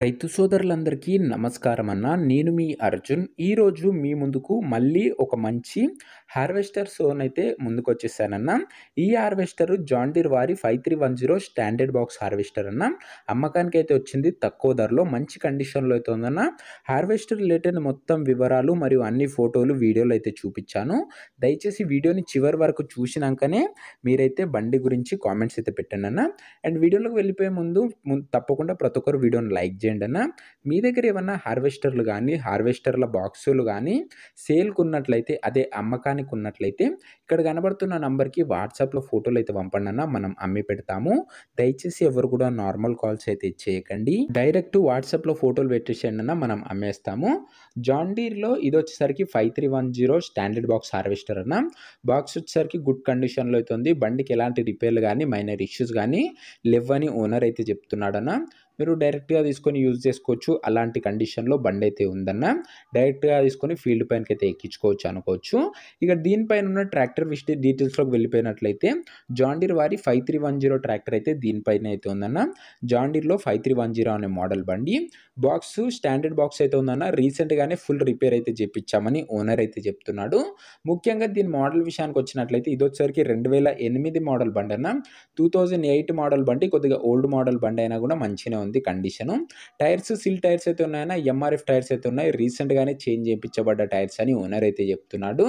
రైతు సోదరులందరికీ నమస్కారం అన్న. నేను మీ అర్జున్. ఈరోజు మీ ముందుకు మళ్ళీ ఒక మంచి హార్వెస్టర్‌తోనైతే ముందుకొచ్చేసానన్న. ఈ హార్వెస్టర్ జాన్ డీర్ వారి 5310 స్టాండర్డ్ బాక్స్ హార్వెస్టర్ అన్న. అమ్మకానికైతే వచ్చింది తక్కువ ధరలో మంచి కండిషన్‌లో అయితే ఉందన్న. హార్వెస్టర్ రిలేటెడ్ మొత్తం వివరాలు మరియు అన్ని ఫోటోలు, వీడియోలు అయితే చూపిచ్చాను. దయచేసి వీడియోని చివరి వరకు చూసినంకనే మీరైతే బండి గురించి కామెంట్స్ అయితే పెట్టండన్న. అండ్ వీడియోలోకి వెళ్ళిపోయే ముందు తప్పకుండా ప్రతి ఒక్కరు వీడియోని లైక్ చేయండన్న. మీ దగ్గర ఏమన్నా హార్వెస్టర్లు గానీ, హార్వెస్టర్ల బాక్సులు గానీ సేల్‌కున్నట్లయితే అదే అమ్మకానికి ఉన్నట్లయితే ఇక్కడ కనబడుతున్న నంబర్‌కి వాట్సాప్‌లో ఫోటోలైతే పంపండన్న. మనం అమ్మి పెడతాము. దయచేసి ఎవరు కూడా నార్మల్ కాల్స్ అయితే చేయకండి. డైరెక్ట్ వాట్సాప్‌లో ఫోటోలు పెట్టేసేయండన్న, మనం అమ్మేస్తాము. జాన్ డీర్‌లో ఇదొచ్చేసరికి 5310 స్టాండర్డ్ బాక్స్ హార్వెస్టర్ అన్న. బాక్స్ వచ్చేసరికి గుడ్ కండిషన్‌లో అయితే ఉంది. బండికి ఎలాంటి రిపేర్లు గానీ, మైనర్ ఇష్యూస్ గానీ లెవ్వని ఓనర్ అయితే చెప్తున్నాడన్న. మీరు డైరెక్ట్‌గా తీసుకొని యూజ్ చేసుకోవచ్చు. అలాంటి కండిషన్‌లో బండైతే ఉందన్న. డైరెక్ట్‌గా తీసుకొని ఫీల్డ్ పైనకైతే ఎక్కించుకోవచ్చు అనుకోవచ్చు. ఇక దీనిపైన ఉన్న ట్రాక్టర్ డీటెయిల్స్‌లోకి వెళ్ళిపోయినట్లయితే జాన్ డీర్ వారి 5310 ట్రాక్టర్ అయితే దీనిపైన అయితే ఉందన్న. జాన్ డీర్‌లో 5310 అనే మోడల్ బండి. బాక్స్ స్టాండర్డ్ బాక్స్ అయితే ఉందన్న. రీసెంట్‌గానే ఫుల్ రిపేర్ అయితే చేపిచ్చామని ఓనర్ అయితే చెప్తున్నాడు. ముఖ్యంగా దీని మోడల్ విషయానికి వచ్చినట్లయితే ఇదొచ్చేసరికి 2008 మోడల్ బండన్న. 2008 మోడల్ బండి కొద్దిగా ఓల్డ్ మోడల్ బండి అయినా కూడా మంచిగానే ఉంది కండిషను. టైర్స్ సిల్ టైర్స్ అయితే ఉన్నాయన్న. ఎంఆర్ఎఫ్ టైర్స్ అయితే ఉన్నాయి. రీసెంట్‌గానే చేంజ్ చేపించబడ్డ టైర్స్ అని ఓనర్ అయితే చెప్తున్నాడు.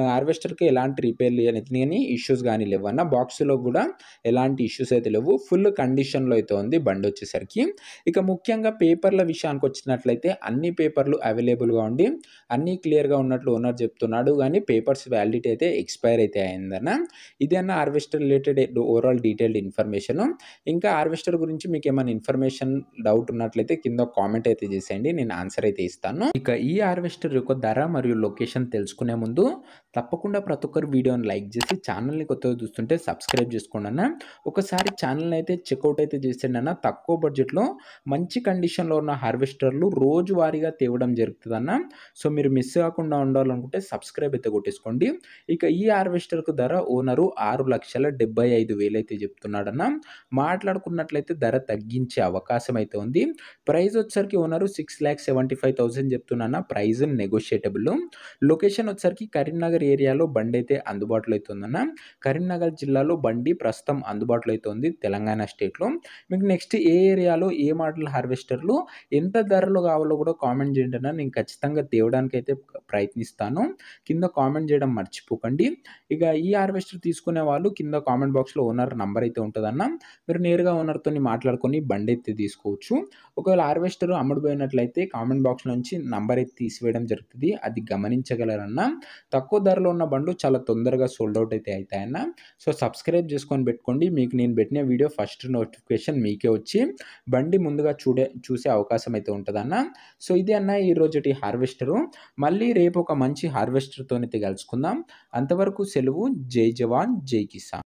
హార్వెస్టర్‌కి ఎలాంటి రిపేర్లు గాని ఇష్యూస్ గాని లేవన్న. బాక్స్‌లో కూడా ఎలాంటి ఇష్యూస్ అయితే లేవు. ఫుల్ కండిషన్‌లో అయితే ఉంది బండొచ్చేసరికి. ఇక ముఖ్యంగా పేపర్ల విషయానికి వచ్చినట్లయితే అన్ని పేపర్లు అవైలబుల్‌గా ఉండి అన్నీ క్లియర్‌గా ఉన్నట్లు ఓనర్ చెప్తున్నాడు. గానీ పేపర్స్ వ్యాలిడిటీ అయితే ఎక్స్‌పైర్ అయితే అయిందన్న. ఇది అన్న harvester related overall detailed information. ఇంకా హార్వెస్టర్ గురించి మీకేమైనా ఇన్ఫర్మేషన్ డౌట్ ఉన్నట్లయితే కింద కామెంట్ అయితే చేసేయండి. నేను ఆన్సర్ అయితే ఇస్తాను. ఇక ఈ హార్వెస్టర్ యొక్క ధర మరియు లొకేషన్ తెలుసుకునే ముందు తప్పకుండా ప్రతి ఒక్కరు వీడియోని లైక్ చేసి ఛానల్‌ని కొత్తగా చూస్తుంటే సబ్స్క్రైబ్ చేసుకోండన్న. ఒకసారి ఛానల్‌ని అయితే చెక్‌ఔట్ అయితే చేసేయండన్న. తక్కువ బడ్జెట్‌లో మంచి కండిషన్‌లో ఉన్న హార్వెస్టర్లు రోజువారీగా తేవడం జరుగుతదన్న. సో, మీరు మిస్ కాకుండా ఉండాలనుకుంటే సబ్స్క్రైబ్ అయితే కొట్టేసుకోండి. ఇక ఈ హార్వెస్టర్‌కు ధర ఓనరు 6,75,000 అయితే చెప్తున్నాడన్న. మాట్లాడుకున్నట్లయితే ధర తగ్గించే అవకాశం అయితే ఉంది. ప్రైస్ వచ్చేసరికి ఓనరు 6,75,000 చెప్తున్నా. ప్రైస్ నెగోషియేటబుల్. లొకేషన్ వచ్చేసరికి కరీంనగర్ ఏరియాలో బండైతే అందుబాటులో అయితే ఉందన్న. కరీంనగర్ జిల్లాలో బండి ప్రస్తుతం అందుబాటులో అయితే ఉంది తెలంగాణ స్టేట్‌లో. మీకు నెక్స్ట్ ఏ ఏరియాలో ఏ మోడల్ హార్వెస్టర్లు ఎంత ధరలో కావాలో కూడా కామెంట్ చేయండన్న. నేను ఖచ్చితంగా తేవడానికైతే ప్రయత్నిస్తాను. కింద కామెంట్ చేయడం మర్చిపోకండి. ఇక ఈ హార్వెస్టర్ తీసుకునే వాళ్ళు కింద కామెంట్ బాక్స్‌లో ఓనర్ నంబర్ అయితే ఉంటదన్న. మీరు నేరుగా ఓనర్‌తోని మాట్లాడుకొని బండైతే తీసుకోవచ్చు. ఒకవేళ హార్వెస్టర్ అమ్ముడుపోయినట్లయితే కామెంట్ బాక్స్ నుంచి నంబర్ అయితే తీసివేయడం జరుగుతది. అది గమనించగలరన్న. తక్కువ ధరలో ఉన్న బండ్లు చాలా తొందరగా సోల్డ్ ఔట్ అయితే అయితాయన్న. సో, సబ్స్క్రైబ్ చేసుకొని పెట్టుకోండి. మీకు నేను పెట్టిన వీడియో ఫస్ట్ నోటిఫికేషన్ మీకే వచ్చి బండి ముందుగా చూసే అవకాశం అయితే ఉంటదన్న. సో, ఇది అన్న ఈరోజుటి హార్వెస్టరు. మళ్ళీ రేపు ఒక మంచి హార్వెస్టర్‌తోనైతే కలుసుకుందాం. అంతవరకు సెలవు. జై జవాన్, జై కిసాన్.